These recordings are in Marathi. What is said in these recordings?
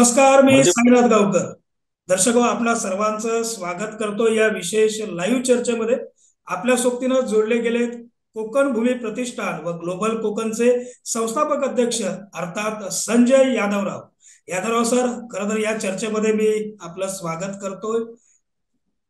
नमस्कार, मी म्हणजे साईनाथ गावकर. दर्शको, आपणा सर्वांचं स्वागत करतो या विशेष लाईव्ह चर्चेमध्ये. आपल्या सोबतीनं जोडले गेलेत कोकण भूमी प्रतिष्ठान व ग्लोबल कोकणचे संस्थापक अध्यक्ष अर्थात संजय यादवराव. यादवराव सर, खरं तर या चर्चेमध्ये मी आपलं स्वागत करतोय.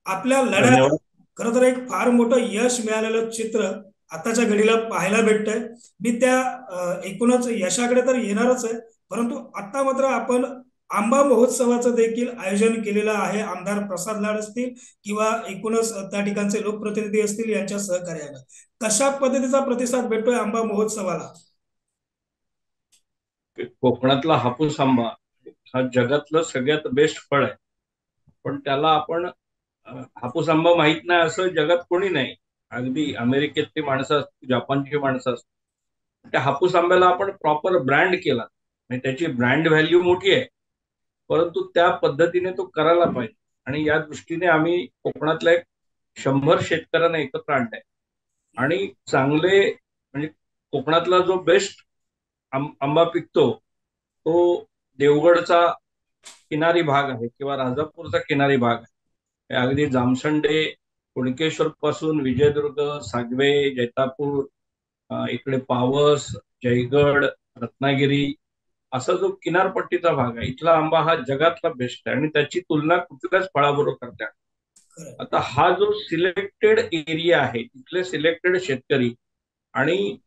आपल्या लढ्यात धन्यवाद. खरं तर एक फार मोठं यश मिळालेलं चित्र आताच्या घडीला पाहायला भेटतंय. मी त्या एकूणच यशाकडे तर येणारच आहे, परंतु आता मात्र आपण आंबा महोत्सवाचं देखील आयोजन केलेलं आहे. आमदार प्रसाद लाड असतील किंवा एकूणच त्या ठिकाणचे लोकप्रतिनिधी असतील यांच्या सहकार्यानं कशा पद्धतीचा प्रतिसाद भेटतोय आंबा महोत्सवाला? कोकणातला हापूस आंबा हा जगातलं सगळ्यात बेस्ट फळ आहे. पण त्याला आपण हापूस आंबा माहित नाही असं जगात कोणी नाही. अगदी अमेरिकेतली माणसं असतील, जपानची माणसं असतील, त्या हापूस आंब्याला आपण प्रॉपर ब्रँड केला आणि त्याची ब्रँड व्हॅल्यू मोठी आहे. परंतु त्या पद्धतीने तो करायला पाहिजे आणि या दृष्टीने आम्ही कोकणातल्या 100 शेतकऱ्यांना एकत्र आणलंय आणि चांगले म्हणजे कोकणातला जो बेस्ट आंबा पिकतो तो देवगडचा किनारी भाग आहे किंवा राजापूरचा किनारी भाग आहे. अगदी जामसंडे, कुणकेश्वर पासून विजयदुर्ग, सागवे, जैतापूर, इकडे पावस, जयगड, रत्नागिरी असा जो किनारपट्टीचा भाग आहे, इथला आंबा हा जगातला बेस्ट आहे आणि त्याची तुलना कुठल्याच फळाबरोबर करता. खरं. आता हा जो सिलेक्टेड एरिया आहे, तिथले सिलेक्टेड शेतकरी आणि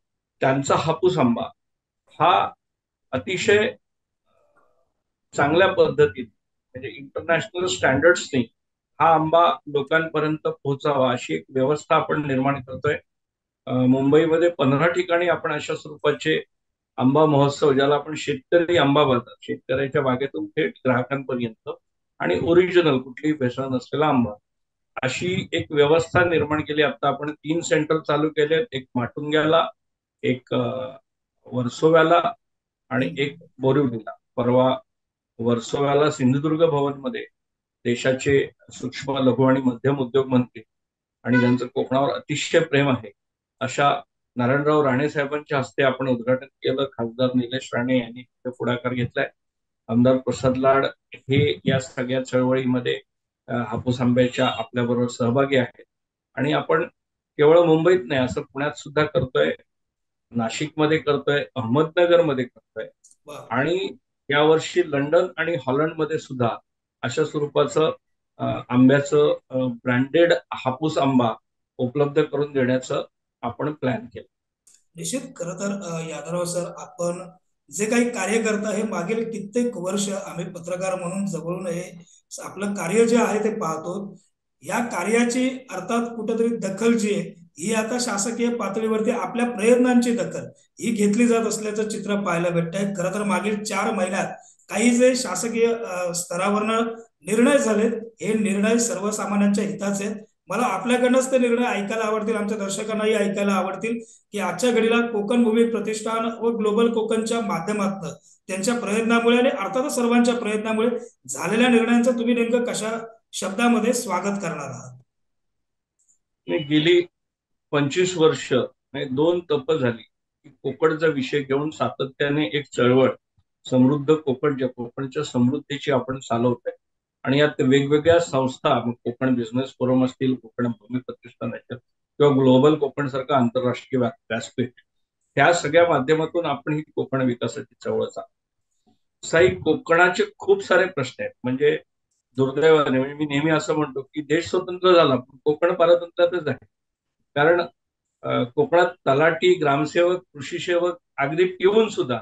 त्यांचा हापूस आंबा हा अतिशय चांगल्या पद्धतीने म्हणजे इंटरनॅशनल स्टँडर्ड्सनी हा आंबा लोकांपर्यंत पोहोचावा अशी एक व्यवस्था आपण निर्माण करतोय. मुंबईमध्ये 15 ठिकाणी आपण अशा स्वरूपाचे आंबा महोत्सव, ज्याला आपण शेतकरी आंबा बाजार, शेतकऱ्याच्या बागेतून थेट ग्राहकांपर्यंत आणि ओरिजिनल कुठलीही भेसळ नसलेला आंबा, अशी एक व्यवस्था निर्माण केली. आता आपण 3 सेंटर चालू केले, एक माटुंग्याला, एक वर्सोव्याला आणि एक बोरिवलीला. परवा वर्सोव्याला सिंधुदुर्ग भवनमध्ये देशाचे सूक्ष्म लघु आणि मध्यम उद्योग मंत्री आणि ज्यांचं कोकणावर अतिशय प्रेम आहे अशा नारायणराव राणे साहेबांच्या हस्ते आपण उद्घाटन केलं. खासदार निलेश राणे यांनी पुढाकार घेतलाय. आमदार प्रसाद लाड हे या सगळ्या चळवळीमध्ये हापूस आंब्याच्या आपल्याबरोबर सहभागी आहेत आणि आपण केवळ मुंबईत नाही, असं पुण्यात सुद्धा करतोय, नाशिकमध्ये करतोय, अहमदनगरमध्ये करतोय वा. आणि यावर्षी लंडन आणि हॉलंडमध्ये सुद्धा अशा स्वरूपाचं आंब्याचं ब्रँडेड हापूस आंबा उपलब्ध करून देण्याचं आपण प्लॅन केलं. निश्चित. खरं तर यादवराव सर, आपण जे काही कार्य करता हे मागील कित्येक वर्ष आम्ही पत्रकार म्हणून जवळून हे आपलं कार्य जे आहे ते पाहतो. या कार्याची अर्थात कुठेतरी दखल जी आहे ही आता शासकीय पातळीवरती आपल्या प्रयत्नांची दखल ही घेतली जात असल्याचं चित्र पाहायला भेटतंय. खरं तर मागील 4 महिन्यात काही जे शासकीय स्तरावरनं निर्णय झालेत, हे निर्णय सर्वसामान्यांच्या हिताचे आहेत. मला आपल्याकडनंच ते निर्णय ऐकायला आवडतील, आमच्या दर्शकांनाही ऐकायला आवडतील की आजच्या घडीला कोकण भूमी प्रतिष्ठान व ग्लोबल कोकणच्या माध्यमातून त्यांच्या प्रयत्नामुळे आणि अर्थातच सर्वांच्या प्रयत्नामुळे झालेल्या निर्णयांचं तुम्ही नेमकं कशा शब्दामध्ये स्वागत करणार आहात? मी गेली 25 वर्ष म्हणजे 2 तप झाली की कोकणचा विषय घेऊन सातत्याने एक चळवळ, समृद्ध कोकण, ज्या कोकणच्या समृद्धीची आपण चालवतोय आणि यात वेगवेगळ्या संस्था, मग कोकण बिझनेस फोरम असतील, कोकण भूमी प्रतिष्ठान असेल किंवा ग्लोबल कोकण सारखं आंतरराष्ट्रीय व्यासपीठ, त्या सगळ्या माध्यमातून आपण ही कोकण विकासाची चळवळ चालवतो. साई, कोकणाचे खूप सारे प्रश्न आहेत. म्हणजे दुर्दैवाने म्हणजे मी नेहमी असं म्हणतो की देश स्वतंत्र झाला पण कोकण पारतंत्र्यातच आहे. कारण कोकणात तलाठी, ग्रामसेवक, कृषी सेवक, अगदी पिऊन सुद्धा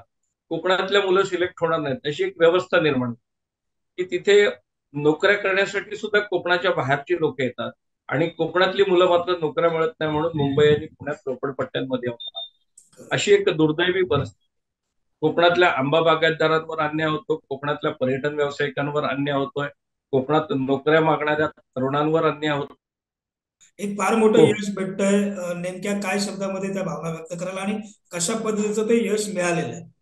कोकणातल्या मुलं सिलेक्ट होणार नाहीत अशी एक व्यवस्था निर्माण की तिथे नोकऱ्या करण्यासाठी सुद्धा कोकणाच्या बाहेरची लोक येतात आणि कोकणातली मुलं मात्र नोकऱ्या मिळत नाही म्हणून मुंबई आणि पुण्यात झोपडपट्ट्यांमध्ये होतात. अशी एक दुर्दैवी परिस्थिती. कोकणातल्या आंबा बागायतदारांवर अन्याय होतो, कोकणातल्या पर्यटन व्यावसायिकांवर अन्याय होतोय, कोकणात नोकऱ्या मागणाऱ्या तरुणांवर अन्याय होतो. एक फार मोठं यश भेटतंय. नेमक्या काय शब्दामध्ये त्या भावना व्यक्त करायला आणि कशा पद्धतीचं ते यश मिळालेलं आहे?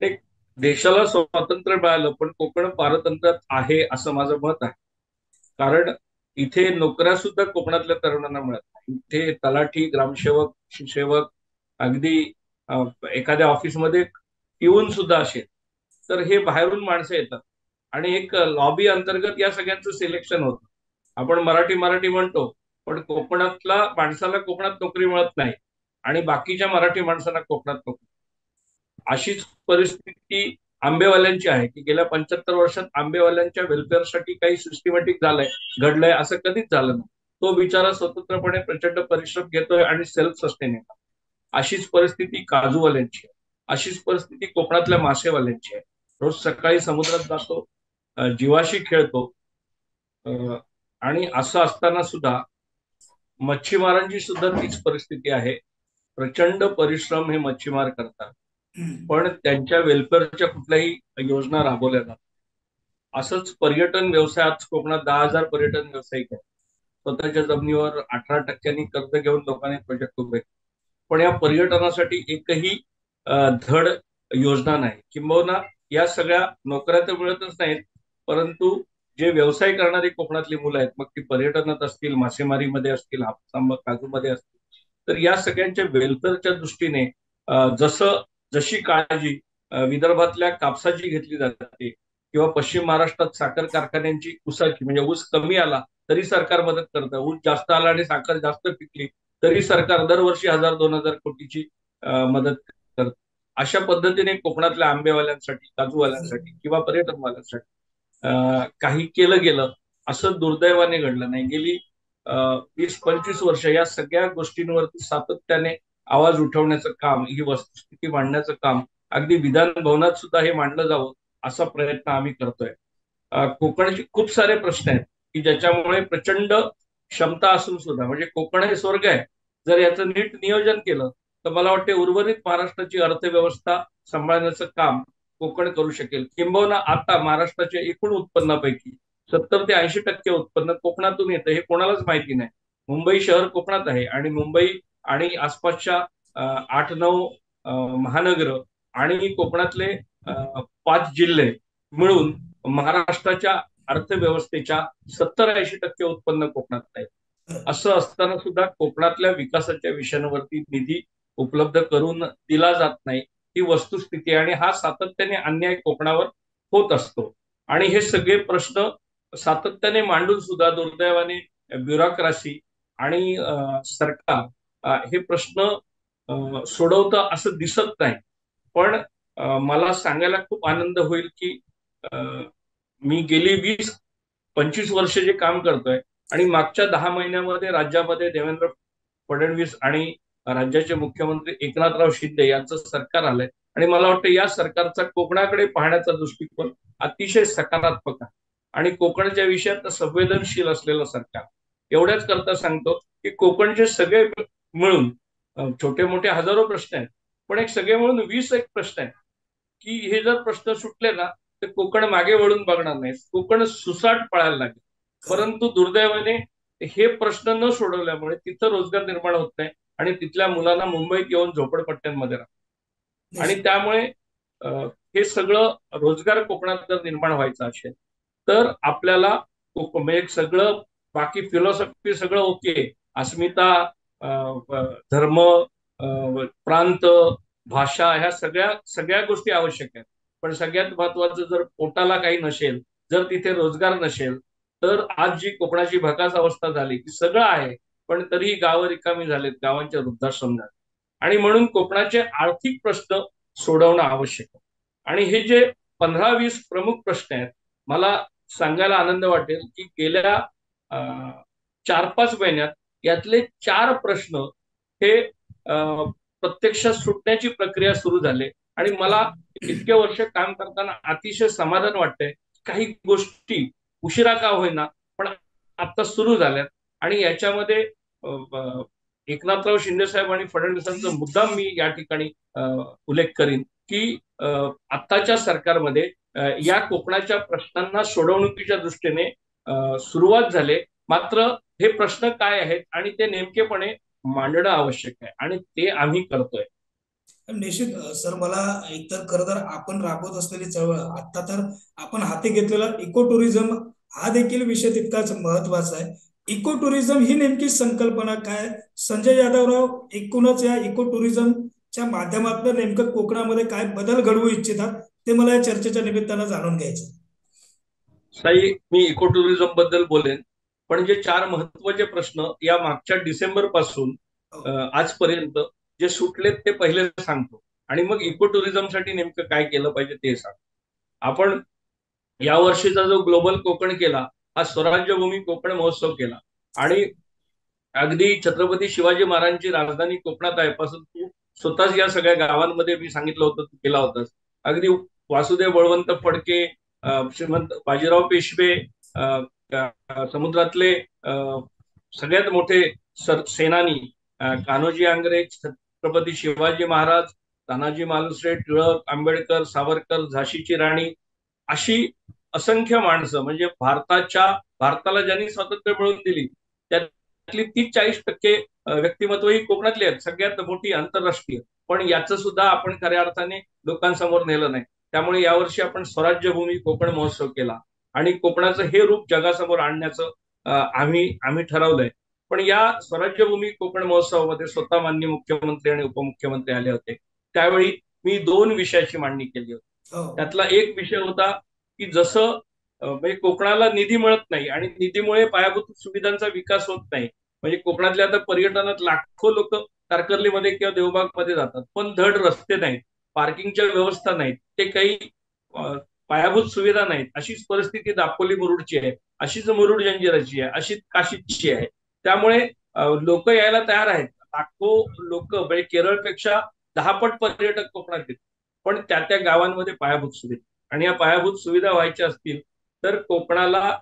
एक देशाला स्वातंत्र्य मिळालं पण कोकण पारतंत्र्यात आहे असं माझं मत आहे. कारण इथे नोकऱ्या सुद्धा कोकणातल्या तरुणांना मिळत नाही. इथे तलाठी, ग्रामसेवक, शिवसेवक, अगदी एखाद्या ऑफिसमध्ये पिऊन सुद्धा असे तर हे बाहेरून माणसं येतात आणि एक लॉबी अंतर्गत या सगळ्यांचं सिलेक्शन होतं. आपण मराठी मराठी म्हणतो, पण कोकणातला माणसाला कोकणात नोकरी मिळत नाही आणि बाकीच्या मराठी माणसांना कोकणात नोकरी. अशीच परिस्थिती आंबेवाल्यांची आहे की गेल्या 75 वर्षात आंबेवाल्यांच्या वेलफेअरसाठी काही सिस्टमॅटिक झालंय, घडलंय असं कधीच झालं नाही. तो बिचारा स्वतंत्रपणे प्रचंड परिश्रम घेतोय आणि सेल्फ सस्टेन येतो. अशीच परिस्थिती काजूवाल्यांची आहे. अशीच परिस्थिती कोकणातल्या मासेवाल्यांची आहे. रोज सकाळी समुद्रात जातो, जीवाशी खेळतो, आणि असं असताना सुद्धा मच्छीमारांची सुद्धा तीच परिस्थिती आहे. प्रचंड परिश्रम हे मच्छीमार करतात, पण त्यांच्या वेलफेअरच्या कुठल्याही योजना राबवल्या जातात. असंच पर्यटन व्यवसाय, आज कोकणात 10,000 पर्यटन व्यावसायिक आहेत. स्वतःच्या जमिनीवर 18% कर्ज घेऊन लोकांनी प्रोजेक्ट उभे केले. पण या पर्यटनासाठी एकही धड योजना नाही. किंबहुना या सगळ्या नोकऱ्या तर मिळतच नाहीत, परंतु जे व्यवसाय करणारी कोकणातली मुलं आहेत, मग ती पर्यटनात असतील, मासेमारीमध्ये असतील, हापसा काजूमध्ये असतील, तर या सगळ्यांच्या वेलफेअरच्या दृष्टीने जसं जशी काळजी विदर्भातल्या कापसाची घेतली जाते किंवा पश्चिम महाराष्ट्रात साखर कारखान्यांची ऊसाची, म्हणजे ऊस कमी आला तरी सरकार मदत करतं, ऊस जास्त आला आणि साखर जास्त पिकली तरी सरकार दरवर्षी 1,000-2,000 कोटीची मदत करतं. अशा पद्धतीने कोकणातल्या आंबेवाल्यांसाठी, काजूवाल्यांसाठी किंवा पर्यटनवाल्यांसाठी काही केलं गेलं असं दुर्दैवाने घडलं नाही. गेली 20-25 वर्ष या सगळ्या गोष्टींवरती सातत्याने आवाज उठवण्याचं काम, ही वस्तुस्थिती मांडण्याचं काम, अगदी विधान भवनात सुद्धा हे मांडलं जावं असा प्रयत्न आम्ही करतोय. कोकणचे खूप सारे प्रश्न आहेत की ज्याच्यामुळे प्रचंड क्षमता असून सुद्धा, म्हणजे कोकण हे स्वर्ग आहे, जर याचं नीट नियोजन केलं तर मला वाटते उर्वरित महाराष्ट्राची अर्थव्यवस्था सांभाळण्याचं काम कोकण करू शकेल. किंबहुना आता महाराष्ट्राच्या एकूण उत्पन्नापैकी 70 ते 80% उत्पन्न कोकणातून येतं हे कोणालाच माहिती नाही. मुंबई शहर कोकणात आहे आणि मुंबई आणि आसपासच्या 8-9 महानगर आणि कोकणातले 5 जिल्हे मिळून महाराष्ट्राच्या अर्थव्यवस्थेच्या 70-80% उत्पन्न कोकणात आहे. असं असताना सुद्धा कोकणातल्या विकासाच्या विषयांवरती निधी उपलब्ध करून दिला जात नाही, ही वस्तुस्थिती, आणि हा सातत्याने अन्याय कोकणावर होत असतो. आणि हे सगळे प्रश्न सातत्याने मांडून सुद्धा दुर्दैवाने ब्युरोक्रासी आणि सरकार हे प्रश्न सोडवतं असं दिसत नाही. पण मला सांगायला खूप आनंद होईल की मी गेली 20-25 वर्ष जे काम करतोय आणि मागच्या 10 महिन्यामध्ये राज्यामध्ये देवेंद्र फडणवीस आणि राज्याचे मुख्यमंत्री एकनाथराव शिंदे यांचं सरकार आलंय आणि मला वाटतं या सरकारचा कोकणाकडे पाहण्याचा दृष्टिकोन अतिशय सकारात्मक आहे आणि कोकणच्या विषयात संवेदनशील असलेलं सरकार. एवढ्याच करता सांगतो की कोकणचे सगळे मिळून छोटे मोठे हजारो प्रश्न आहेत, पण एक सगळे मिळून 21 प्रश्न आहेत की हे जर प्रश्न सुटले ना तर कोकण मागे वळून बघणार नाही, कोकण सुसाट पळायला लागेल. परंतु दुर्दैवाने हे प्रश्न न सोडवल्यामुळे तिथं रोजगार निर्माण होत नाही आणि तिथल्या मुलांना मुंबईत येऊन झोपडपट्ट्यांमध्ये राहतात. आणि त्यामुळे हे सगळं रोजगार कोकणात जर निर्माण व्हायचं असेल तर आपल्याला म्हणजे सगळं बाकी फिलॉसॉफी सगळं ओके, अस्मिता, धर्म, प्रांत, भाषा, ह्या सगळ्या सगळ्या गोष्टी आवश्यक आहेत. पण सगळ्यात महत्वाचं जर पोटाला काही नसेल, जर तिथे रोजगार नसेल, तर आज जी कोकणाची भकास अवस्था झाली की सगळं आहे पण तरीही गावं रिकामी झालेत, गावांच्या वृद्धाश्रम झाले. आणि म्हणून कोकणाचे आर्थिक प्रश्न सोडवणं आवश्यक आहे. आणि हे जे 15-20 प्रमुख प्रश्न आहेत, मला सांगायला आनंद वाटेल की गेल्या 4-5 महिन्यात यातले 4 प्रश्न हे प्रत्यक्षात सुटण्याची प्रक्रिया सुरू झाली आणि मला इतके वर्ष काम करताना अतिशय समाधान वाटतंय. काही गोष्टी उशिरा का होईना पण आता सुरू झाल्यात आणि याच्यामध्ये एकनाथराव शिंदे साहेब आणि फडणवीसांचा मुद्दाम मी या ठिकाणी उल्लेख करीन की आत्ताच्या सरकारमध्ये या कोकणाच्या प्रश्नांना सोडवणुकीच्या दृष्टीने सुरुवात झाली. मात्र हे प्रश्न काय आहेत आणि ते नेमकेपणे मांडणं आवश्यक आहे आणि ते आम्ही करतोय. निश्चित सर, मला एकतर खरं तर आपण राबवत असलेली चळवळ, आता तर आपण हाती घेतलेला इको टुरिझम हा देखील विषय तितकाच महत्वाचा आहे. इको टुरिझम ही नेमकी संकल्पना काय? संजय यादवराव एकूणच या इको टुरिझम च्या माध्यमातून नेमकं कोकणामध्ये काय बदल घडवू इच्छितात ते मला या चर्चेच्या निमित्तानं जाणून घ्यायचं. साई, मी इको टुरिझम बद्दल बोलेन, पण जे चार महत्वाचे प्रश्न या मागच्या डिसेंबर पासून हो. आजपर्यंत जे सुटलेत ते पहिले सांगतो, आणि मग इको टुरिझमसाठी नेमकं काय केलं पाहिजे ते सांगतो. आपण या वर्षीचा जो ग्लोबल कोकण केला, हा स्वराज्यभूमी कोकण महोत्सव केला. आणि अगदी छत्रपती शिवाजी महाराजांची राजधानी कोकणात आहे पासून तू स्वतःच या सगळ्या गावांमध्ये मी सांगितलं होतं, तू केला होतास. अगदी वासुदेव बळवंत फडके, श्रीमंत बाजीराव पेशवे, समुद्रातले सगळ्यात मोठे सेनानी, कान्होजी आंग्रे, छत्रपती शिवाजी महाराज, तानाजी मालुसरे, टिळक, आंबेडकर, सावरकर, झाशीची राणी, अशी असंख्य माणसं, म्हणजे भारताला ज्यांनी स्वातंत्र्य मिळवून दिली त्यातली 30-40% व्यक्तिमत्व ही कोकणातली आहेत, सगळ्यात मोठी आंतरराष्ट्रीय. पण याचं सुद्धा आपण खऱ्या अर्थाने लोकांसमोर नेलं नाही. त्यामुळे यावर्षी आपण स्वराज्यभूमी कोकण महोत्सव केला आणि कोकणाचं हे रूप जगासमोर आणण्याचं आम्ही ठरवलंय. पण या स्वराज्यभूमी कोकण महोत्सवामध्ये स्वतः माननीय मुख्यमंत्री आणि उपमुख्यमंत्री आले होते. त्यावेळी मी 2 विषयाची मांडणी केली होती. हो. त्यातला एक विषय होता की जसं म्हणजे कोकणाला निधी मिळत नाही आणि निधीमुळे पायाभूत सुविधांचा विकास होत नाही. म्हणजे कोकणातल्या आता पर्यटनात लाखो लोक तारकर्लीमध्ये किंवा देवबागमध्ये जातात, पण धड रस्ते नाहीत, पार्किंगच्या व्यवस्था नाहीत, ते काही पायाभूत सुविधा नाहीत. अशीच परिस्थिती दापोली मुरुडची आहे, अशीच मुरुड जंजिराची आहे, अशीच काशीची आहे. त्यामुळे लोक यायला तयार आहेत. लाखो लोक, म्हणजे केरळपेक्षा 10 पट पर्यटक कोकणात येतात. पण त्या गावांमध्ये पायाभूत सुविधा, आणि या पायाभूत सुविधा व्हायच्या असतील तर कोकणाला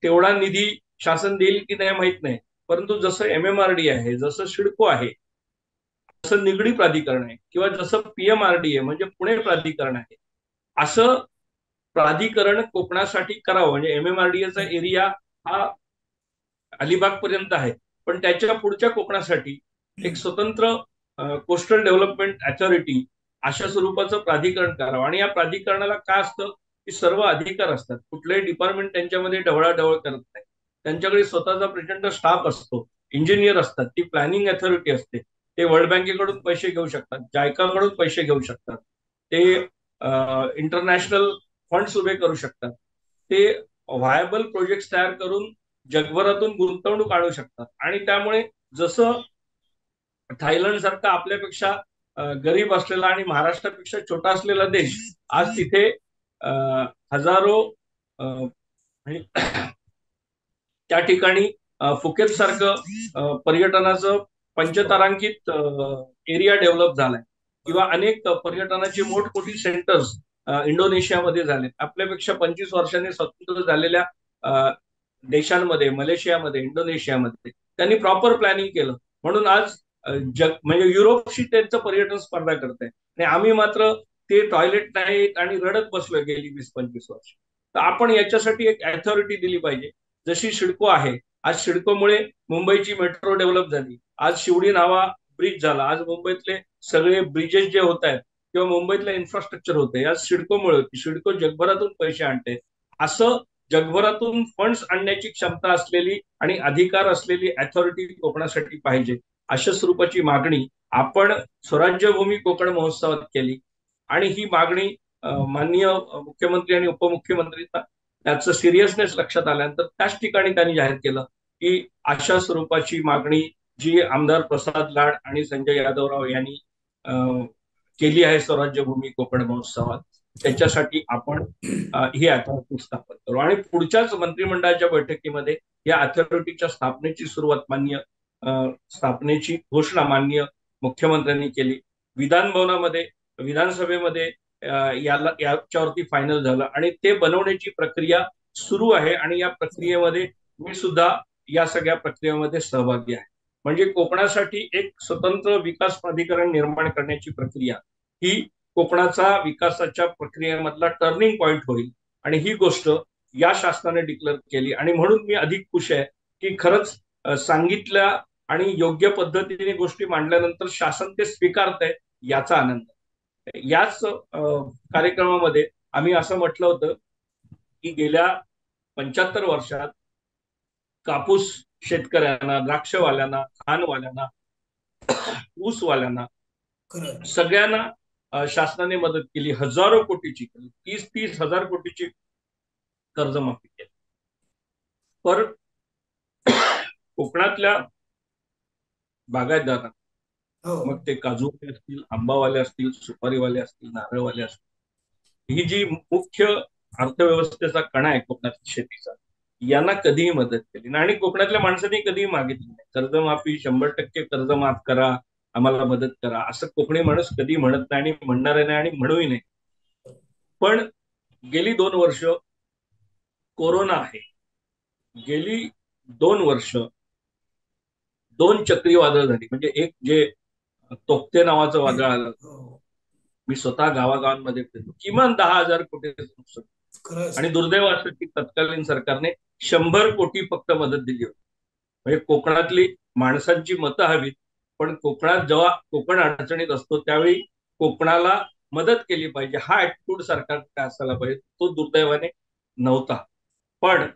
तेवढा निधी शासन देईल की नाही माहित नाही. परंतु जसं MMRD आहे, जसं सिडको आहे, जसं निगडी प्राधिकरण आहे, किंवा जसं PMRD आहे म्हणजे पुणे प्राधिकरण आहे, असं प्राधिकरण कोकणासाठी करावं. म्हणजे MMRDAचा एरिया हा अलिबाग पर्यंत आहे, पण त्याच्या पुढच्या कोकणासाठी एक स्वतंत्र कोस्टल डेव्हलपमेंट अथॉरिटी अशा स्वरूपाचं प्राधिकरण करावं. आणि या प्राधिकरणाला काय असतं की सर्व अधिकार असतात, कुठलेही डिपार्टमेंट त्यांच्यामध्ये ढवळाढवळ करत नाही. त्यांच्याकडे स्वतःचा प्रचंड स्टाफ असतो, इंजिनियर असतात, ती प्लॅनिंग अथॉरिटी असते, ते वर्ल्ड बँकेकडून पैसे घेऊ शकतात, जायकाकडून पैसे घेऊ शकतात, ते इंटरनॅशनल फंड्स उभे करू शकतात, ते व्हायबल प्रोजेक्ट तयार करून जगभरातून गुंतवणूक आणू शकतात. आणि त्यामुळे जसं थायलंड सारखा आपल्यापेक्षा गरीब असलेला आणि महाराष्ट्रापेक्षा छोटा असलेला देश आज तिथे हजारो म्हणजे त्या ठिकाणी फुकेत सारखं पर्यटनाचं पंचतारांकित एरिया डेव्हलप झालाय, किंवा अनेक पर्यटनाची मोठमोठी सेंटर्स इंडोनेशियामध्ये झाले. आपल्यापेक्षा 25 वर्षांनी स्वतंत्र झालेल्या देशांमध्ये, मलेशियामध्ये, इंडोनेशियामध्ये त्यांनी प्रॉपर प्लॅनिंग केलं, म्हणून आज जग म्हणजे युरोपशी त्यांचं पर्यटन स्पर्धा करत आहे. आणि आम्ही मात्र ते टॉयलेट नाहीत आणि रडत बसलोय गेली 20-25 वर्ष. तर आपण याच्यासाठी एक अथॉरिटी दिली पाहिजे, जशी सिडको आहे. आज सिडकोमुळे मुंबईची मेट्रो डेव्हलप झाली, आज शिवडी नावा ब्रिज झाला, आज मुंबईतले सगळे ब्रिजेस जे होत आहेत किंवा मुंबईतलं इन्फ्रास्ट्रक्चर होते आज सिडकोमुळे होती. सिडको जगभरातून पैसे आणते. असं जगभरातून फंड्स आणण्याची क्षमता असलेली आणि अधिकार असलेली अथॉरिटी कोकणासाठी पाहिजे, अशा स्वरूपाची मागणी आपण स्वराज्यभूमी कोकण महोत्सवात केली. आणि ही मागणी माननीय मुख्यमंत्री आणि उपमुख्यमंत्री त्याचं सिरियसनेस लक्षात आल्यानंतर त्याच ठिकाणी त्यांनी जाहीर केलं की अशा स्वरूपाची मागणी जी आमदार प्रसाद लाड आणि संजय यादवराव यांनी केली आहे स्वराज्यभूमी कोकण महोत्सवात, त्याच्यासाठी आपण ही अथॉरिटी स्थापन करू. आणि पुढच्याच मंत्रिमंडळाच्या बैठकीमध्ये या अथॉरिटीच्या स्थापनेची स्थापनेची घोषणा माननीय मुख्यमंत्र्यांनी केली. विधान भवनामध्ये, विधानसभेमध्ये याच्यावरती फायनल झालं आणि ते बनवण्याची प्रक्रिया सुरू आहे. आणि या प्रक्रियेमध्ये मी सुद्धा या सगळ्या प्रक्रियेमध्ये सहभागी आहे. म्हणजे कोकणासाठी एक स्वतंत्र विकास प्राधिकरण निर्माण करण्याची प्रक्रिया ही कोकणाचा विकासाच्या प्रक्रियेमधला टर्निंग पॉइंट होईल. आणि ही गोष्ट या शासनाने डिक्लेअर केली, आणि म्हणून मी अधिक खुश आहे की खरंच सांगितल्या आणि योग्य पद्धतीने गोष्टी मांडल्यानंतर शासन ते स्वीकारत आहे, याचा आनंद. याच कार्यक्रमामध्ये आम्ही असं म्हटलं होतं की गेल्या 75 वर्षात कापूस शेतकऱ्यांना, द्राक्षवाल्यांना, खानवाल्यांना, ऊसवाल्यांना खरं. सगळ्यांना शासनाने मदत केली, हजारो कोटीची केली, 30-30 हजार कोटीची कर्जमाफी केली. पण कोकणातल्या बागायतदारांना, हो मग ते काजूवाले असतील, आंबावाले असतील, सुपारीवाले असतील, नारळवाले असतील, ही जी मुख्य अर्थव्यवस्थेचा कणा आहे कोकणातल्या शेतीचा, यांना कधीही मदत केली नाही आणि कोकणातल्या माणसांनी कधीही मागितली नाही. कर्जमाफी 100% कर्ज माफ करा, आम्हाला मदत करा, असं कोकणी माणूस कधी म्हणत नाही आणि म्हणणार नाही आणि म्हणूही नाही. पण गेली 2 वर्ष कोरोना आहे. गेली 2 वर्ष 2 चक्रीवादळ झाली. म्हणजे एक जे तोक्ते नावाचं ते वादळ आलं, हो मी स्वतः गावागावांमध्ये फिरलो, किमान 10,000 कोटीचं नुकसान. खरं आणि सर. दुर्दैव असं की तत्कालीन सरकारने 100 कोटी फक्त मदत दिली होती. म्हणजे कोकणातली माणसांची मतं हवीत, पण कोकणात जेव्हा कोकण अडचणीत असतो त्यावेळी कोकणाला मदत केली पाहिजे, हा ऍटिट्यूड सरकारकडे असायला पाहिजे. तो दुर्दैवाने नव्हता. पण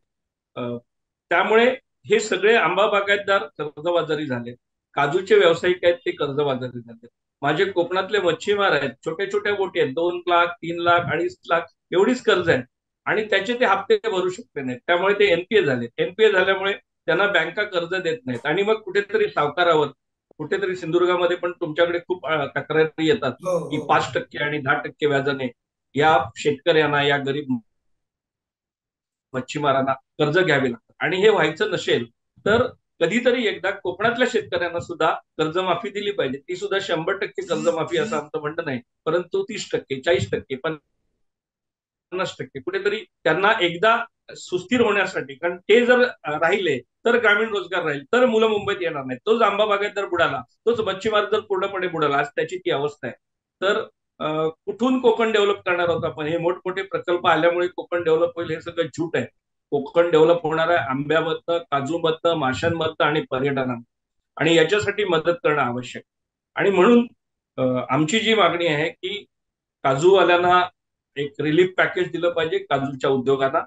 त्यामुळे हे सगळे आंबा बागायतदार कर्जबाजारी झाले, काजूचे व्यावसायिक आहेत ते कर्जबाजारी झाले. माझे कोकणातले मच्छीमार आहेत, छोट्या छोट्या बोटी आहेत, 2 लाख, 3 लाख, 2.5 लाख एवढीच कर्ज आहे आणि त्याचे ते हप्ते भरू शकले नाहीत. त्यामुळे ते एनपीए झाले. एनपीए झाल्यामुळे त्यांना बँका कर्ज देत नाहीत आणि मग कुठेतरी सावकारावर, कुठेतरी सिंधुदुर्गामध्ये पण तुमच्याकडे खूप तक्रारी येतात हो की हो 5% आणि 10% व्याजाने या शेतकऱ्यांना, या गरीब मच्छीमारांना कर्ज घ्यावे लागतात. आणि हे व्हायचं नसेल तर कधीतरी एकदा कोकणातल्या शेतकऱ्यांना सुद्धा कर्जमाफी दिली पाहिजे. ती सुद्धा 100% कर्जमाफी असं आमचं म्हणणं नाही, परंतु 30%, 40%, 50% कुठेतरी त्यांना एकदा सुस्थिर होण्यासाठी. कारण ते जर राहिले तर ग्रामीण रोजगार राहील, तर मुलं मुंबईत येणार नाही. तोच आंबा बागायतदार बुडाला, तोच मच्छीमार जर पूर्णपणे बुडाला, आज त्याची ती अवस्था आहे. तर कुठून कोकण डेव्हलप करणार आहोत आपण? हे मोठमोठे प्रकल्प आल्यामुळे कोकण डेव्हलप होईल हे सगळं झूट आहे. कोकण डेव्हलप होणार आहे आंब्यामधनं, काजूमधनं, माशांमधनं आणि पर्यटनात. आणि याच्यासाठी मदत करणं आवश्यक. आणि म्हणून आमची जी मागणी आहे की काजूवाल्यांना एक रिलीफ पॅकेज दिलं पाहिजे, काजूच्या उद्योगांना.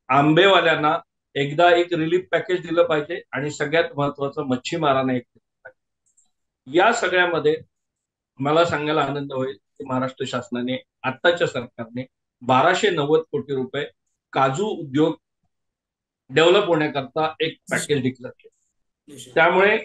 आंबेवाल्यांना एकदा एक रिलीफ पॅकेज दिलं पाहिजे आणि सगळ्यात महत्वाचं मच्छीमारांना एक. या सगळ्यामध्ये मला सांगायला आनंद होईल की महाराष्ट्र शासनाने, आत्ताच्या सरकारने 1,290 कोटी रुपये काजू उद्योग डेव्हलप होण्याकरता एक पॅकेज डिक्लेअर केलं. निश्चित. त्यामुळे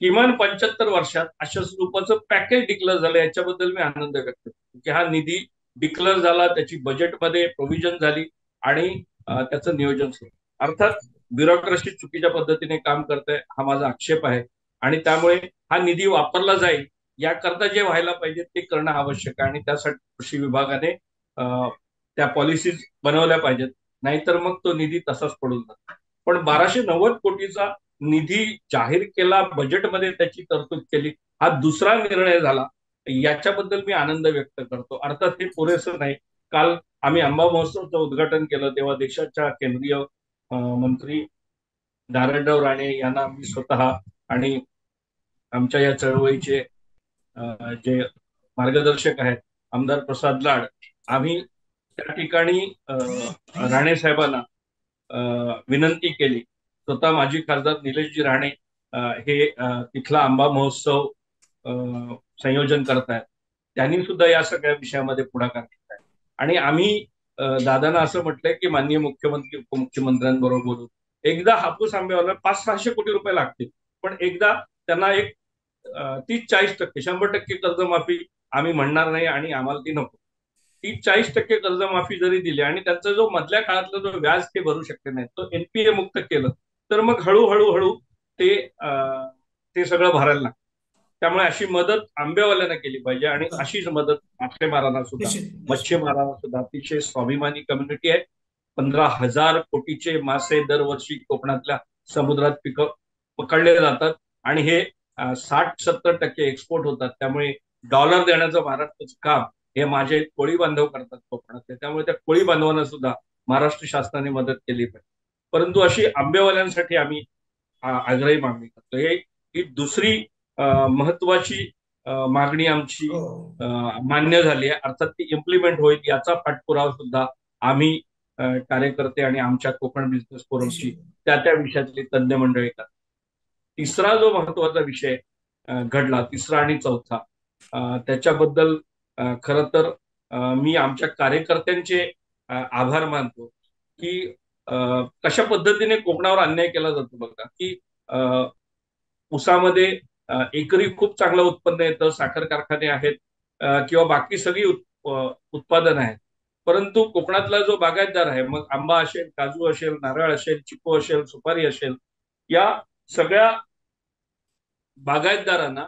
किमान 75 वर्षात अशा स्वरूपाचं पॅकेज डिक्लेअर झालं, याच्याबद्दल मी आनंद व्यक्त करतो की हा निधी डिक्लेअर झाला, त्याची बजेटमध्ये प्रोव्हिजन झाली आणि त्याचं नियोजन सुरू. अर्थात ब्युरोक्रेसी चुकीच्या पद्धतीने काम करते, हा माझा आक्षेप आहे. आणि त्यामुळे हा निधी वापरला जाईल याकरता जे व्हायला पाहिजे ते करणं आवश्यक आहे आणि त्यासाठी कृषी विभागाने त्या पॉलिसीज बनवल्या पाहिजेत. नाहीतर मग तो निधी तसाच पडून जातो. पण 1,290 कोटीचा निधी जाहीर केला, बजेटमध्ये त्याची तरतूद केली, हा दुसरा निर्णय झाला. याच्याबद्दल मी आनंद व्यक्त करतो. अर्थात हे पुरेसं नाही. काल आम्ही आंबा महोत्सवचं उद्घाटन केलं तेव्हा देशाच्या केंद्रीय मंत्री नारायणराव राणे यांना मी स्वतः आणि आमच्या या चळवळीचे जे मार्गदर्शक आहेत आमदार प्रसाद लाड, आम्ही त्या ठिकाणी राणे साहेबांना विनंती केली. स्वतः माजी खासदार निलेशजी राणे हे तिथला आंबा महोत्सव संयोजन करतायत. त्यांनी सुद्धा या सगळ्या विषयामध्ये पुढाकार घेतलाय आणि आम्ही दादांना असं म्हटलंय की माननीय मुख्यमंत्री उपमुख्यमंत्र्यांबरोबर बोलून एकदा हापूस आंब्याला 500-600 कोटी रुपये लागतील, पण एकदा त्यांना एक 30-40%, 100% कर्जमाफी आम्ही म्हणणार नाही आणि आम्हाला ती नको. 30-40% कर्जमाफी जरी दिली आणि त्यांचा जो मधल्या काळातला जो व्याज ते भरू शकले नाही तो एनपीए मुक्त केलं, तर मग हळूहळू हळू ते ते सगळं भरायला लागतं. त्यामुळे अशी मदत आंबेवाल्यांना केली पाहिजे आणि अशीच मदत मासेमारांना सुद्धा, निश्चित निश्चित. मच्छीमारांना सुद्धा. अतिशय स्वाभिमानी कम्युनिटी आहे. 15,000 कोटीचे मासे दरवर्षी कोकणातल्या समुद्रात पकडले जातात आणि हे 60-70% एक्सपोर्ट होतात. त्यामुळे डॉलर देण्याचं महाराष्ट्राचं काम हे माझे कोळी बांधव करतात कोकणातले. त्यामुळे त्या कोळी बांधवांना सुद्धा महाराष्ट्र शासनाने मदत केली पाहिजे. परंतु अशी आंबेवाल्यांसाठी आम्ही आग्रही मागणी करतो. ही दुसरी महत्वाची मागणी आमची हो मान्य झाली आहे. अर्थात ती इम्प्लिमेंट होईल याचा पाठपुरावा सुद्धा आम्ही कार्यकर्ते आणि आमच्या कोकण बिझनेस फोरमची निश्चित. त्या त्या विषयातली तज्ञ मंडळी करतात. तिसरा जो महत्वाचा विषय घडला, तिसरा आणि चौथा, त्याच्याबद्दल खरं तर मी आमच्या कार्यकर्त्यांचे आभार मानतो, की कशा पद्धतीने कोकणावर अन्याय केला जातो बघा, की ऊसामध्ये एकरी खूप चांगलं उत्पन्न येतं, साखर कारखाने आहेत किंवा बाकी सगळी उत्पादन आहेत. परंतु कोकणातला जो बागायतदार आहे, मग आंबा असेल, काजू असेल, नारळ असेल, चिकू असेल, सुपारी असेल, या सगळ्या बागायतदारांना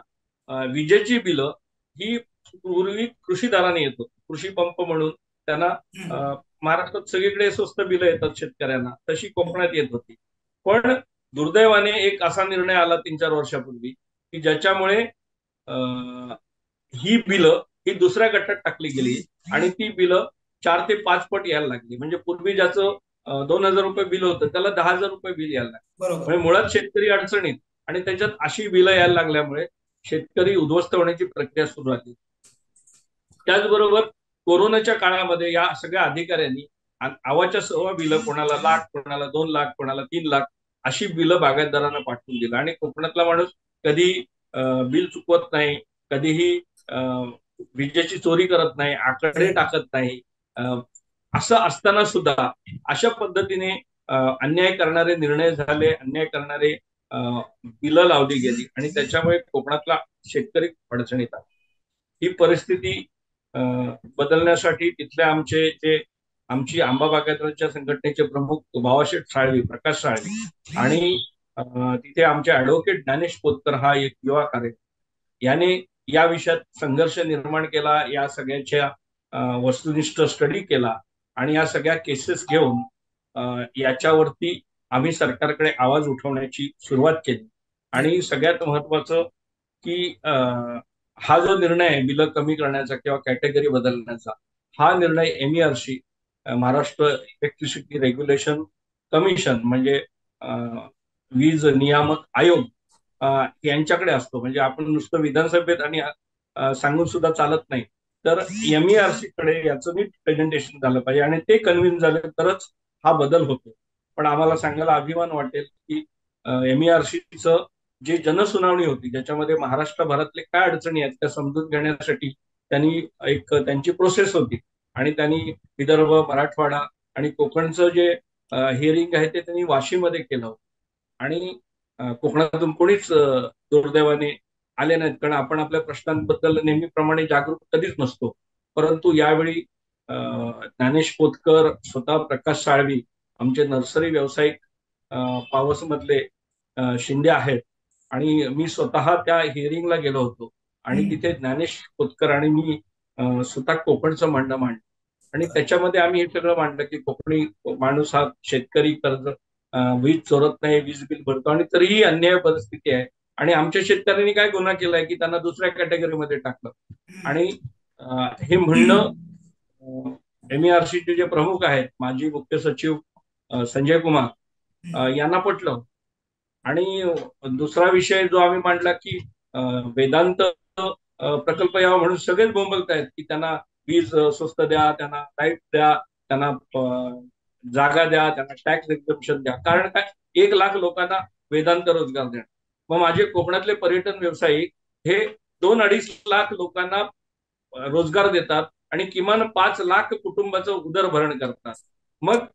विजेची बिलं ही पूर्वी कृषीदाराने येत होती. कृषी पंप म्हणून त्यांना महाराष्ट्रात सगळीकडे स्वस्त बिलं येतात शेतकऱ्यांना, तशी कोकणात येत होती. पण दुर्दैवाने एक असा निर्णय आला 3-4 वर्षापूर्वी, की ज्याच्यामुळे ही बिलं ही दुसऱ्या गटात टाकली गेली आणि ती बिलं 4 ते 5 पट यायला लागली. म्हणजे पूर्वी ज्याचं 2,000 रुपये बिल होतं, त्याला 10,000 रुपये बिल यायला लागलं. बरोबर. म्हणजे मुळात शेतकरी अडचणीत, आणि त्याच्यात अशी बिलं यायला लागल्यामुळे शेतकरी उद्ध्वस्त होण्याची प्रक्रिया सुरू झाली. त्याचबरोबर कोरोनाच्या काळामध्ये या सगळ्या अधिकाऱ्यांनी आवाच्या सव्वा बिलं, कोणाला लाख, कोणाला 2 लाख, कोणाला 3 लाख अशी बिलं बागायतदारांना पाठवून दिलं. आणि कोकणातला माणूस कधी बिल चुकवत नाही, कधीही विजेची चोरी करत नाही, आकडे टाकत नाही. असं असताना सुद्धा अशा पद्धतीने अन्याय करणारे निर्णय झाले, अन्याय करणारे बिलं लावली गेली आणि त्याच्यामुळे कोकणातला शेतकरी अडचणीत आला. ही परिस्थिती बदलण्यासाठी तिथले आमची आंबा बागायतदारांच्या संघटनेचे प्रमुख भावाशेठ साळवी, प्रकाश साळवी, आणि तिथे आमचे ऍडव्होकेट ज्ञानेश पोतकर हा एक युवा कार्यकर्ता, याने या विषयात संघर्ष निर्माण केला, या सगळ्याच्या वस्तुनिष्ठ स्टडी केला आणि या सगळ्या केसेस घेऊन याच्यावरती आम्ही सरकारकडे आवाज उठवण्याची सुरुवात केली. आणि सगळ्यात महत्वाचं की हा जो निर्णय आहे बिलं कमी करण्याचा किंवा कॅटेगरी बदलण्याचा, हा निर्णय MERC, Maharashtra electricity regulation commission, म्हणजे वीज नियामक आयोग, यांच्याकडे असतो. म्हणजे आपण नुसतं विधानसभेत आणि सांगून सुद्धा चालत नाही, तर MERC कडे याचं नीट प्रेझेंटेशन झालं पाहिजे आणि ते कन्व्हिन्स झाले तरच हा बदल होतो. पण आम्हाला सांगायला अभिमान वाटेल की MERCचं जे जनसुनावणी होती, ज्याच्यामध्ये महाराष्ट्रभरातले काय अडचणी आहेत त्या समजून घेण्यासाठी त्यांची प्रोसेस होती आणि त्यांनी विदर्भ, मराठवाडा आणि कोकणचं जे हिअरिंग आहे ते त्यांनी वाशीमध्ये केलं होतं. आणि कोकणातून कोणीच दुर्दैवाने आले नाहीत, कारण आपण आपल्या प्रश्नांबद्दल नेहमीप्रमाणे जागरूक कधीच नसतो. परंतु यावेळी ज्ञानेश पोतकर, स्वतः प्रकाश साळवी, आमचे नर्सरी व्यावसायिक पावसमधले शिंदे आहेत, आणि मी स्वतः त्या हिअरिंगला गेलो होतो आणि तिथे ज्ञानेश पोतकर आणि मी स्वतः कोकणचं म्हणणं मांडलं. आणि त्याच्यामध्ये आम्ही हे सगळं मांडलं की कोकणी माणूस हा शेतकरी कर्ज वीज चोरत नाही, वीज बिल भरतो, आणि तरीही अन्याय परिस्थिती आहे. आणि आमच्या शेतकऱ्यांनी काय गुन्हा केलाय की त्यांना दुसऱ्या कॅटेगरीमध्ये टाकलं. आणि हे म्हणणं MERCचे जे प्रमुख आहेत, माजी मुख्य सचिव संजय कुमार, यांना पटलं. आणि दुसरा विषय जो आम्ही मांडला की वेदांत प्रकल्प यावा म्हणून सगळेच बोंबलतायत की त्यांना वीज स्वस्त द्या, त्यांना लाईट द्या, त्यांना जागा द्या, त्यांना टॅक्स एक्झम्पशन द्या. कारण काय, 1 लाख लोकांना वेदांत रोजगार द्या. मग माझे कोकणातले पर्यटन व्यावसायिक हे 2-2.5 लाख लोकांना रोजगार देतात आणि किमान 5 लाख कुटुंबाचं उदरभरण करतात. मग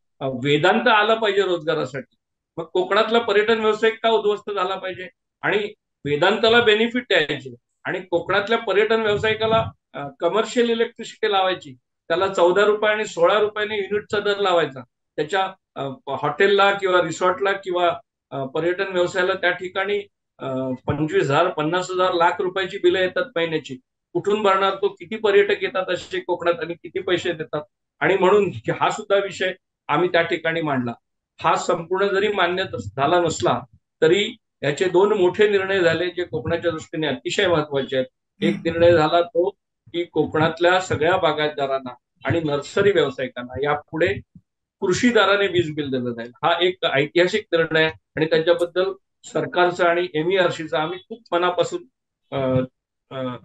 वेदांत आला पाहिजे रोजगारासाठी, मग कोकणातला पर्यटन व्यावसायिक का उद्ध्वस्त झाला पाहिजे? आणि वेदांताला बेनिफिट द्यायचे आणि कोकणातल्या पर्यटन व्यावसायिकाला कमर्शियल इलेक्ट्रिसिटी लावायची, त्याला 14 रुपये आणि 16 रुपयाने युनिटचा दर लावायचा. त्याच्या हॉटेलला किंवा रिसॉर्टला किंवा पर्यटन व्यवसायाला त्या ठिकाणी 25,000, 50,000, लाख रुपयाची बिलं येतात महिन्याची. कुठून भरणार तो? किती पर्यटक येतात असे कोकणात आणि किती पैसे देतात? आणि म्हणून हा सुद्धा विषय आम्ही त्या ठिकाणी मांडला. हा संपूर्ण जरी मान्य झाला नसला तरी याचे 2 मोठे निर्णय झाले जे कोकणाच्या दृष्टीने अतिशय महत्वाचे आहेत. एक निर्णय झाला तो की कोकणातल्या सगळ्या बागायतदारांना आणि नर्सरी व्यावसायिकांना यापुढे कृषीदाराने वीज बिल दिलं जाईल. हा एक ऐतिहासिक निर्णय आहे आणि त्याच्याबद्दल सरकारचं आणि MERCचं आम्ही खूप मनापासून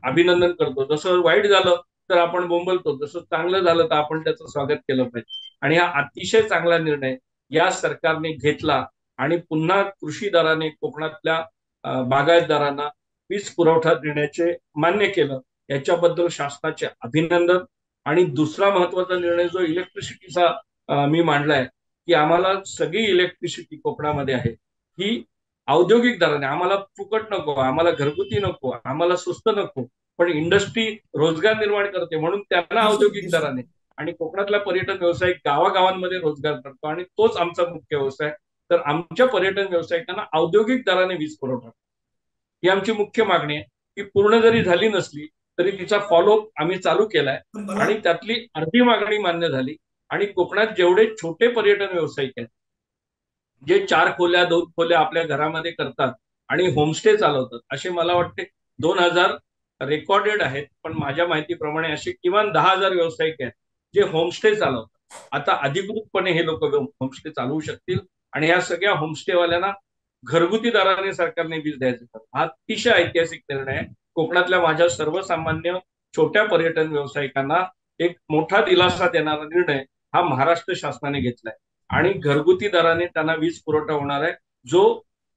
अभिनंदन करतो. जसं वाईट झालं तर आपण बोंबलतो, जसं चांगलं झालं तर आपण त्याचं स्वागत केलं पाहिजे. आणि हा अतिशय चांगला निर्णय या सरकारने घेतला आणि पुन्हा कृषीदाराने कोकणातल्या बागायतदारांना वीज पुरवठा देण्याचे मान्य केलं, याच्याबद्दल शासनाचे अभिनंदन. आणि दुसरा महत्वाचा निर्णय जो इलेक्ट्रिसिटीचा मी मांडलाय, की आम्हाला सगळी इलेक्ट्रिसिटी कोकणामध्ये आहे ही औद्योगिक दराने, आम्हाला फुकट नको, आम्हाला घरगुती नको, आम्हाला स्वस्त नको, पण इंडस्ट्री रोजगार निर्माण करते म्हणून त्यांना निश्चित औद्योगिक निश्चित. दराने. आणि कोकणातला पर्यटन व्यवसाय गावागावांमध्ये रोजगार करतो आणि तोच आमचा मुख्य व्यवसाय. तर आमच्या पर्यटन व्यावसायिकांना औद्योगिक दराने वीज पुरवठा ही आमची मुख्य मागणी आहे. ती पूर्ण जरी झाली नसली तरी तिचा फॉलोअप आम्ही चालू केलाय पण मला आणि त्यातली अर्धी मागणी मान्य झाली. आणि कोकणात जेवढे छोटे पर्यटन व्यावसायिक आहेत, जे 4 खोल्या 2 खोल्या आपल्या घरामध्ये करतात आणि होमस्टे चालवतात, असे मला वाटते 2,000 रेकॉर्डेड आहेत. पण माझ्या माहितीप्रमाणे असे किमान 10,000 व्यावसायिक आहेत जे होमस्टे चालवतात. आता अधिकृतपणे हे लोक होमस्टे चालवू शकतील आणि या सगळ्या होमस्टेवाल्यांना घरगुती दराने सरकारने वीज द्यायचं. हा अतिशय ऐतिहासिक निर्णय आहे. कोकणातल्या माझ्या सर्वसामान्य छोट्या पर्यटन व्यावसायिकांना एक मोठा दिलासा देणारा निर्णय हा महाराष्ट्र शासनाने घेतलाय. आणि घरगुती दराने त्यांना वीज पुरवठा होणार आहे, जो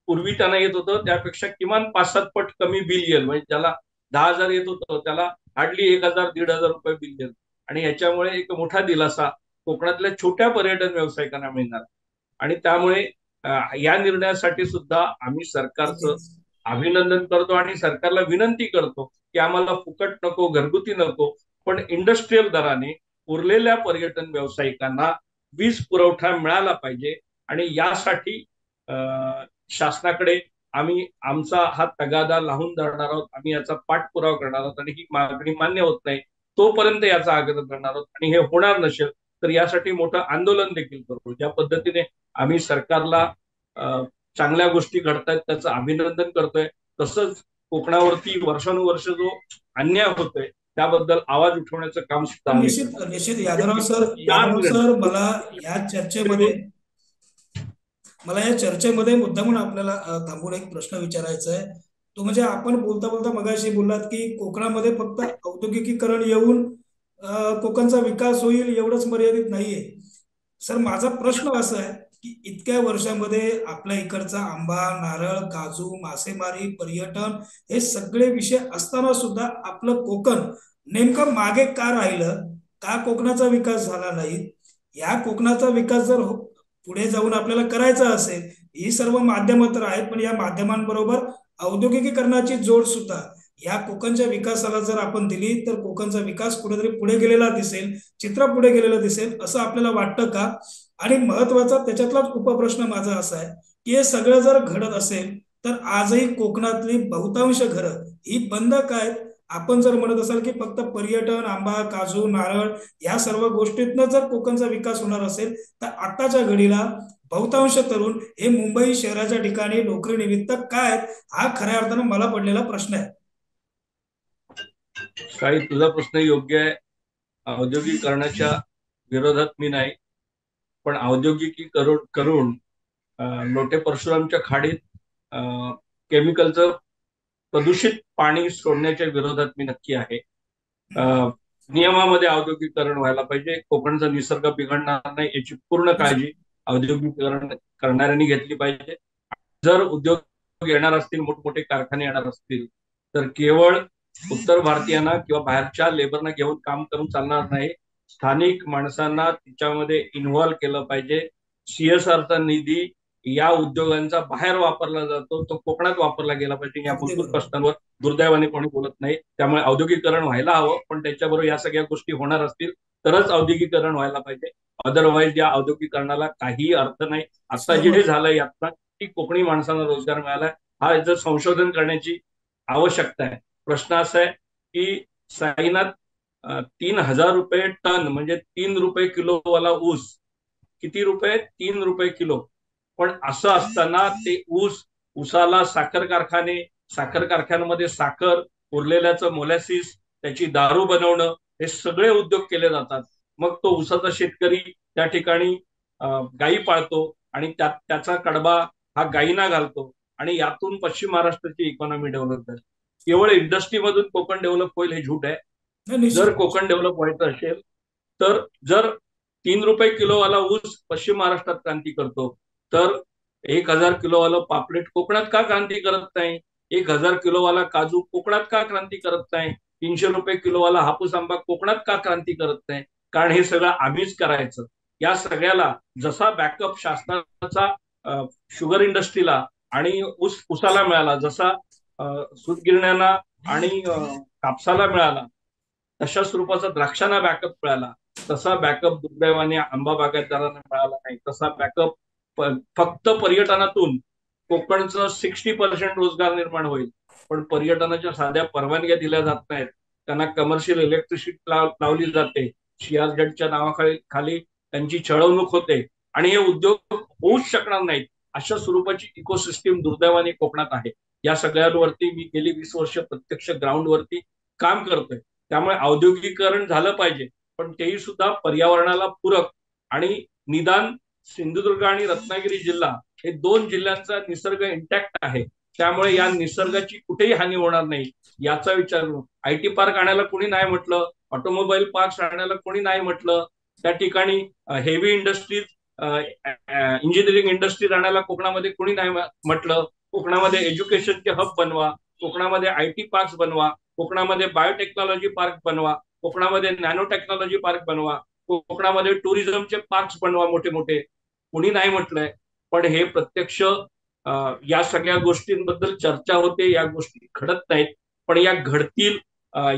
पूर्वी त्यांना येत होतं त्यापेक्षा किमान 5-7 पट कमी बिल येईल. म्हणजे ज्याला 10,000 येत होतं त्याला हार्डली 1,000 1,500 रुपये बिल येईल. आणि याच्यामुळे एक मोठा दिलासा कोकणातल्या छोट्या पर्यटन व्यावसायिकांना मिळणार. आणि त्यामुळे या निर्णयासाठी सुद्धा आम्ही सरकारचं नक्कीच. अभिनंदन करतो आणि सरकारला विनंती करतो की आम्हाला फुकट नको, घरगुती नको, पण इंडस्ट्रीयल दराने उरलेल्या पर्यटन व्यावसायिकांना वीज पुरवठा मिळाला पाहिजे. आणि यासाठी शासनाकडे आम्ही आमचा हा तगादा लावून धरणार आहोत. आम्ही याचा पाठपुरावा करणार आहोत आणि ही मागणी मान्य होत नाही तोपर्यंत याचा आग्रह करणार आहोत. आणि हे होणार नसेल तर यासाठी मोठं आंदोलन देखील करू. ज्या पद्धतीने आम्ही सरकारला चांगल्या गोष्टी घडतायत त्याचं अभिनंदन करतोय, तसंच कोकणावरती वर्षानुवर्ष जो अन्याय होतोय त्याबद्दल आवाज उठवण्याचं काम सुद्धा पण आम्ही निश्चित करणार. निश्चित म्हणजे यादवराव सर, तिथं यादवराव सर, चार मला या चर्चेमध्ये मुद्दामून आपल्याला थांबून एक प्रश्न विचारायचा आहे. तो म्हणजे आपण बोलता बोलता मगाशी बोललात की कोकणामध्ये फक्त औद्योगिकीकरण येऊन कोकणचा विकास होईल एवढंच मर्यादित नाहीये. सर, माझा प्रश्न असा आहे की इतक्या वर्षामध्ये आपल्या इकडचा आंबा, नारळ, काजू, मासेमारी, पर्यटन हे सगळे विषय असताना सुद्धा आपलं कोकण नेमकं मागे का राहिलं? का कोकणाचा विकास झाला नाही? या कोकणाचा विकास जर पुढे जाऊन आपल्याला करायचा असेल, ही सर्व माध्यमं तर आहेत, पण या माध्यमांबरोबर औद्योगिकीकरणाची जोड सुद्धा या कोकणच्या विकासाला जर आपण दिली तर कोकणचा विकास कुठेतरी पुढे गेलेला दिसेल, चित्र पुढे गेलेलं दिसेल, असं आपल्याला वाटतं का? आणि महत्वाचा त्याच्यातलाच उपप्रश्न माझा असा आहे की हे सगळं जर घडत असेल तर आजही कोकणातली बहुतांश घरं ही बंद काय? आपण जर म्हणत असाल की फक्त पर्यटन, आंबा, काजू, नारळ या सर्व गोष्टीतनं जर कोकणचा विकास होणार असेल तर आताच्या घडीला बहुतांश तरुण हे मुंबई शहराच्या ठिकाणी नोकरीनिमित्त काय आहेत? हा खऱ्या अर्थानं मला पडलेला प्रश्न आहे. काही तुझा प्रश्न योग्य आहे. औद्योगिकरणाच्या विरोधात मी नाही, पण औद्योगिकीकरण करून लोटे परशुरामच्या खाडीत केमिकलचं प्रदूषित पाणी सोडण्याच्या विरोधात मी नक्की आहे. नियमामध्ये औद्योगिकरण व्हायला पाहिजे. कोकणचा निसर्ग बिघडणार नाही याची पूर्ण काळजी औद्योगिकरण करणाऱ्यांनी घेतली पाहिजे. जर उद्योग येणार असतील, मोठमोठे कारखाने येणार असतील, तर केवळ उत्तर भारतीयांना किंवा बाहेरच्या लेबरना घेऊन काम करून चालणार नाही. स्थानिक माणसांना त्याच्यामध्ये इन्व्हॉल्व्ह केलं पाहिजे. सीएसआरचा निधी या उद्योगांचा बाहेर वापरला जातो, तो कोकणात वापरला गेला पाहिजे. या अगदी मूलभूत बरोबर. प्रश्नांवर दुर्दैवाने कोणी बोलत नाही. त्यामुळे औद्योगिकरण व्हायला हवं, पण त्याच्याबरोबर या सगळ्या गोष्टी होणार असतील तरच औद्योगिकरण व्हायला पाहिजे. अदरवाईज या औद्योगिकरणाला काही अर्थ नाही. आता जे सहमत. झालंय आता की कोकणी माणसांना रोजगार मिळालाय, हा याचं संशोधन करण्याची आवश्यकता आहे. प्रश्न असा आहे की साईनाथ 3,000 रुपये टन म्हणजे 3 रुपये किलोवाला ऊस, किती रुपये? 3 रुपये किलो. पण असं असताना ते ऊसाला साखर कारखान्यामध्ये साखर, उरलेल्याचं मोलॅसिस, त्याची दारू बनवणं, हे सगळे उद्योग केले जातात. मग तो ऊसाचा शेतकरी त्या ठिकाणी गायी पाळतो आणि त्याचा कडबा हा गायीना घालतो आणि यातून पश्चिम महाराष्ट्राची इकॉनॉमी डेव्हलप झाली. केवळ इंडस्ट्रीमधून कोकण डेव्हलप होईल हे झूट आहे. नाही, जर निश्चित कोकण निश्चित. डेव्हलप व्हायचं असेल तर जर 3 रुपये किलोवाला ऊस पश्चिम महाराष्ट्रात क्रांती करतो, तर 1,000 किलोवाला पापलेट कोकणात का क्रांती करत नाही? 1000 किलोवाला काजू कोकणात का क्रांती करत नाही? 300 रुपये किलोवाला हापूस आंबा कोकणात का क्रांती करत नाही? कारण हे सगळं आम्हीच करायचं. या सगळ्याला जसा बॅकअप शासनाचा शुगर इंडस्ट्रीला आणि ऊसाला मिळाला, जसा सूतगिरण्यांना आणि कापसाला मिळाला, तशा स्वरूपाचा द्राक्षांना बॅकअप मिळाला, तसा बॅकअप दुर्दैवाने आंबा बागायतदारांना मिळाला नाही. तसा बॅकअप फक्त पर्यटनातून कोकणचं 60% रोजगार निर्माण होईल, पण पर्यटनाच्या साध्या परवानग्या दिल्या जात नाहीत. त्यांना कमर्शियल इलेक्ट्रिसिटी लावली जाते, सीआरझेडच्या नावाखाली त्यांची छळवणूक होते आणि हे उद्योग होऊच शकणार नाहीत. अशा स्वरूपाची इकोसिस्टीम दुर्दैवाने कोकणात आहे. या सगळ्यांवरती मी गेली 20 वर्ष प्रत्यक्ष ग्राउंडवरती काम करतोय. त्यामुळे औद्योगिकरण झालं पाहिजे, पण तेही सुद्धा पर्यावरणाला पूरक. आणि निदान सिंधुदुर्ग आणि रत्नागिरी जिल्हा हे 2 जिल्ह्यांचा निसर्ग इंटॅक्ट आहे, त्यामुळे या निसर्गाची कुठेही हानी होणार नाही याचा विचार करून आयटी पार्क आणायला कोणी नाही म्हटलं, ऑटोमोबाईल पार्क आणायला कोणी नाही म्हटलं, त्या ठिकाणी हेवी इंडस्ट्रीज, इंजिनिअरिंग इंडस्ट्रीज आणायला कोकणामध्ये कोणी नाही म्हटलं. कोकणामध्ये एज्युकेशनचे हब बनवा, कोकणामध्ये आयटी पार्क बनवा, कोकणामध्ये बायोटेक्नॉलॉजी पार्क बनवा, कोकणामध्ये नॅनो टेक्नॉलॉजी पार्क बनवा, कोकणामध्ये टुरिझमचे पार्क बनवा मोठे मोठे. कुणी नाही म्हटलंय, पण हे प्रत्यक्ष या सगळ्या गोष्टींबद्दल चर्चा होते, या गोष्टी घडत नाहीत. पण या घडतील.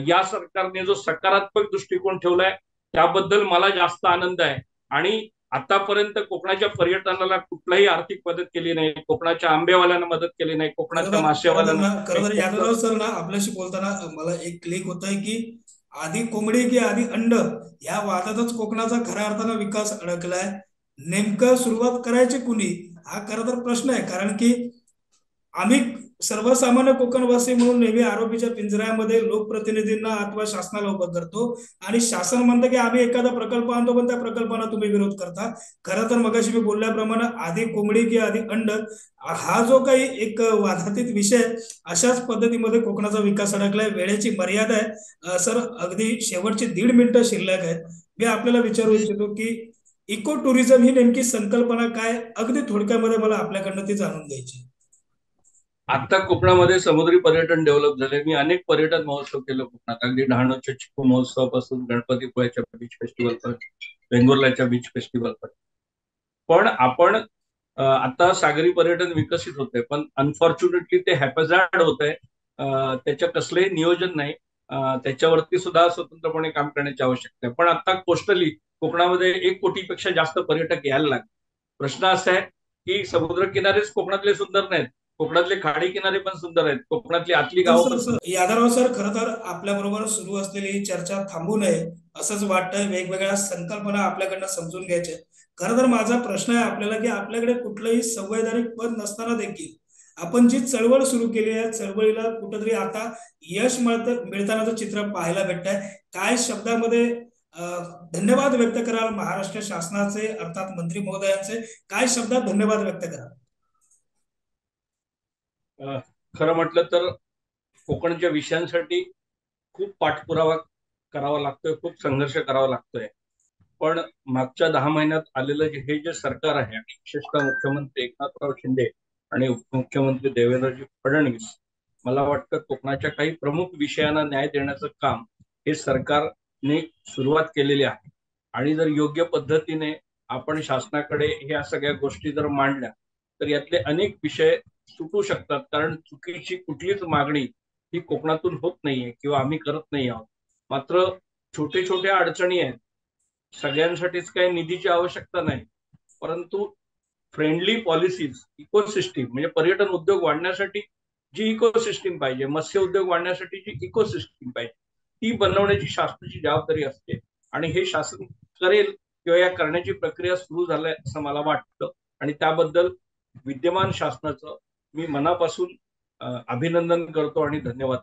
या सरकारने जो सकारात्मक दृष्टिकोन ठेवलाय त्याबद्दल मला जास्त आनंद आहे. आणि आतापर्यंत कोकणाच्या पर्यटनाला कुठलाही आर्थिक मदत केली नाही, कोकणाच्या आंबेवाल्यांना मदत केली नाही, कोकणाच्या मासेवाल्यांना खरं तर यादवराव सर ना आपल्याशी बोलताना मला एक क्लिक होत आहे की आधी कोंबडी की आधी अंड या वादातच कोकणाचा खऱ्या अर्थानं विकास अडकलाय. नेमकं सुरुवात करायची कुणी हा खरं तर प्रश्न आहे. कारण की आम्ही सर्वसामान्य कोकणवासी म्हणून नेहमी आरोपीच्या पिंजऱ्यामध्ये लोकप्रतिनिधींना अथवा शासनाला उभं करतो आणि शासन म्हणतं की आम्ही एखादा प्रकल्प आणतो पण त्या प्रकल्पाला तुम्ही विरोध करता. खरं तर मगाशी मी बोलल्याप्रमाणे आधी कोंबडी की आधी अंड हा जो काही एक वादातीत विषय अशाच पद्धतीमध्ये कोकणाचा विकास अडकलाय. वेळेची मर्यादा आहे सर, अगदी शेवटची 1.5 मिनिटं शिल्लक आहेत. मी आपल्याला विचारू इच्छितो की इको टुरिझम ही नेमकी संकल्पना काय, अगदी थोडक्यामध्ये मला आपल्याकडनं ती जाणून घ्यायची. आता कोकणामध्ये समुद्री पर्यटन डेव्हलप झाले. मी अनेक पर्यटन महोत्सव केले कोकणात, अगदी डहाणूच्या चिपू महोत्सवापासून गणपतीपुळ्याच्या बीच फेस्टिवल पर्यंत, वेंगुर्ल्याच्या बीच फेस्टिवल पर्यंत. पण आपण आता सागरी पर्यटन विकसित होते, पण अनफॉर्च्युनेटली ते हॅपझार्ड होत आहे. त्याच्या कसलंही नियोजन नाही. त्याच्यावरती सुद्धा स्वतंत्रपणे काम करण्याची आवश्यकता आहे. पण आता कोस्टली कोकणामध्ये 1 कोटीपेक्षा जास्त पर्यटक यायला लागले. प्रश्न असा आहे की समुद्रकिनारेच कोकणातले सुंदर नाहीत, कोकणातले खाडी किनारे पण सुंदर आहेत, कोकणातली आतली गावं पण सुंदर. यादवराव सर, खरं तर आपल्या बरोबर सुरू असलेली ही चर्चा थांबू नये असंच वाटतंय. वेगवेगळ्या संकल्पना आपल्याकडनं समजून घ्यायच्या. खरं तर माझा प्रश्न आहे आपल्याला की आपल्याकडे कुठलंही संवैधानिक पद नसताना देखील आपण जी चळवळ सुरू केली आहे, चळवळीला कुठंतरी आता यश मिळतानाचं चित्र पाहायला भेटत आहे. काय शब्दामध्ये धन्यवाद व्यक्त कराल महाराष्ट्र शासनाचे, अर्थात मंत्री महोदयांचे, काय शब्दात धन्यवाद व्यक्त कराल? खरं म्हटलं तर कोकणच्या विषयांसाठी खूप पाठपुरावा करावा लागतोय, खूप संघर्ष करावा लागतोय. पण मागच्या 10 महिन्यात आलेलं हे जे सरकार आहे, आणि विशेषतः मुख्यमंत्री एकनाथराव शिंदे आणि उपमुख्यमंत्री देवेंद्रजी फडणवीस, मला वाटतं कोकणाच्या काही प्रमुख विषयांना न्याय देण्याचं काम हे सरकारने सुरुवात केलेली आहे. आणि जर योग्य पद्धतीने आपण शासनाकडे ह्या सगळ्या गोष्टी जर मांडल्या तर यातले अनेक विषय सुटू शकतात. कारण चुकीची कुठलीच मागणी ही कोकणातून होत नाहीये किंवा आम्ही करत नाही आहोत. मात्र छोटे छोट्या अडचणी आहेत. सगळ्यांसाठीच काही निधीची आवश्यकता नाही, परंतु फ्रेंडली पॉलिसीज, इकोसिस्टीम म्हणजे पर्यटन उद्योग वाढण्यासाठी जी इकोसिस्टीम पाहिजे, मत्स्य उद्योग वाढण्यासाठी जी इकोसिस्टीम पाहिजे, ती बनवण्याची शासनाची जबाबदारी असते. आणि हे शासन करेल किंवा या करण्याची प्रक्रिया सुरू झाली असं मला वाटतं. आणि त्याबद्दल विद्यमान शासनाचं मी मनापासून अभिनंदन करतो आणि धन्यवाद.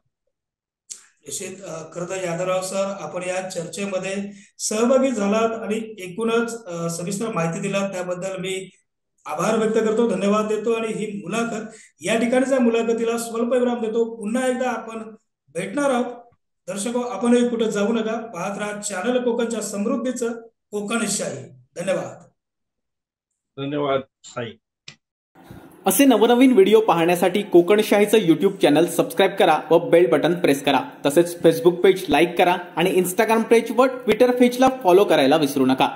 निश्चित. खरं तर यादवराव सर, आपण या चर्चेमध्ये सहभागी झालात आणि एकूणच सविस्तर माहिती दिलात त्याबद्दल मी आभार व्यक्त करतो, धन्यवाद देतो. आणि ही मुलाखत या ठिकाणच्या मुलाखतीला स्वल्पविराम देतो. पुन्हा एकदा आपण भेटणार आहोत. दर्शको, आपणही कुठे जाऊ नका, पाहत राहा चॅनल कोकणच्या समृद्धीचं कोकणशाही. धन्यवाद. धन्यवाद साई. असे नवनवीन व्हिडिओ पाहण्यासाठी कोकणशाहीचं यूट्यूब चॅनल सबस्क्राईब करा व बेल बटन प्रेस करा। तसेच फेसबुक पेज लाईक करा आणि इंस्टाग्राम पेज व ट्विटर पेजला फॉलो करायला विसरू नका।